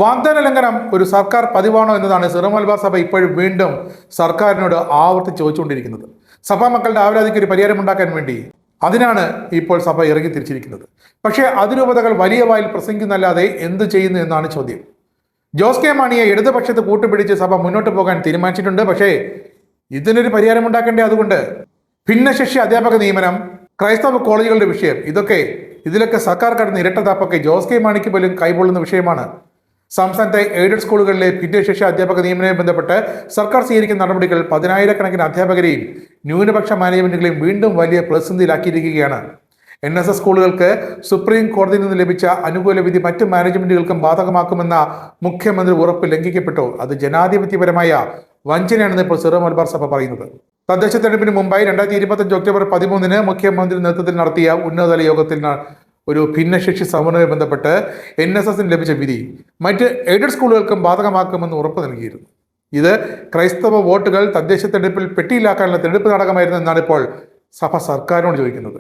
വാഗ്ദാന ലംഘനം ഒരു സർക്കാർ പതിവാണോ എന്നതാണ് സിറോ മലബാർ സഭ ഇപ്പോഴും വീണ്ടും സർക്കാരിനോട് ആവർത്തിച്ച് ചോദിച്ചുകൊണ്ടിരിക്കുന്നത്. സഭാ മക്കളുടെ ആവലാതിക്ക് ഒരു പരിഹാരമുണ്ടാക്കാൻ വേണ്ടി അതിനാണ് ഇപ്പോൾ സഭ ഇറങ്ങി തിരിച്ചിരിക്കുന്നത്. പക്ഷേ അതിരൂപതകൾ വലിയ വായിൽ പ്രസംഗിക്കുന്നല്ലാതെ എന്ത് ചെയ്യുന്നു എന്നാണ് ചോദ്യം. ജോസ് കെ മാണിയെ ഇടതുപക്ഷത്ത് കൂട്ടുപിടിച്ച് സഭ മുന്നോട്ട് പോകാൻ തീരുമാനിച്ചിട്ടുണ്ട്. പക്ഷേ ഇതിനൊരു പരിഹാരമുണ്ടാക്കേണ്ടേ. അതുകൊണ്ട് ഭിന്നശേഷി അധ്യാപക നിയമനം, ക്രൈസ്തവ കോളേജുകളുടെ വിഷയം, ഇതിലൊക്കെ സർക്കാർ കടന്ന് ഇരട്ടത്താപ്പൊക്കെ ജോസ് കെ മാണിക്ക് പോലും കൈകൊള്ളുന്ന വിഷയമാണ്. സംസ്ഥാനത്തെ എയ്ഡഡ് സ്കൂളുകളിലെ ഭിന്നശേഷി അധ്യാപക നിയമനവുമായി ബന്ധപ്പെട്ട് സർക്കാർ സ്വീകരിക്കുന്ന നടപടികൾ പതിനായിരക്കണക്കിന് അധ്യാപകരെയും ന്യൂനപക്ഷ മാനേജ്മെന്റുകളെയും വീണ്ടും വലിയ പ്രതിസന്ധിയിലാക്കിയിരിക്കുകയാണ്. NSS സ്കൂളുകൾക്ക് സുപ്രീം കോടതിയിൽ നിന്ന് ലഭിച്ച അനുകൂല വിധി മറ്റ് മാനേജ്മെന്റുകൾക്കും ബാധകമാക്കുമെന്ന മുഖ്യമന്ത്രി ഉറപ്പ് ലംഘിക്കപ്പെട്ടു. അത് ജനാധിപത്യപരമായ വഞ്ചനയാണെന്ന് ഇപ്പോൾ സിറോ മലബാർ സഭ പറയുന്നത്. തദ്ദേശ തെരഞ്ഞെടുപ്പിന് മുമ്പായി 2025 ഒക്ടോബർ 13 മുഖ്യമന്ത്രി നേതൃത്വത്തിൽ നടത്തിയ ഉന്നതതല യോഗത്തിൽ ഒരു ഭിന്നശേഷി സമരവുമായി ബന്ധപ്പെട്ട് NSSന് ലഭിച്ച വിധി മറ്റ് എയ്ഡഡ് സ്കൂളുകൾക്കും ബാധകമാക്കുമെന്ന് ഉറപ്പ് നൽകിയിരുന്നു. ഇത് ക്രൈസ്തവ വോട്ടുകൾ തദ്ദേശ തെരഞ്ഞെടുപ്പിൽ പെട്ടിയിലാക്കാനുള്ള തെരഞ്ഞെടുപ്പ് നാടകമായിരുന്നു എന്നാണ് ഇപ്പോൾ സഭ സർക്കാരിനോട് ചോദിക്കുന്നത്.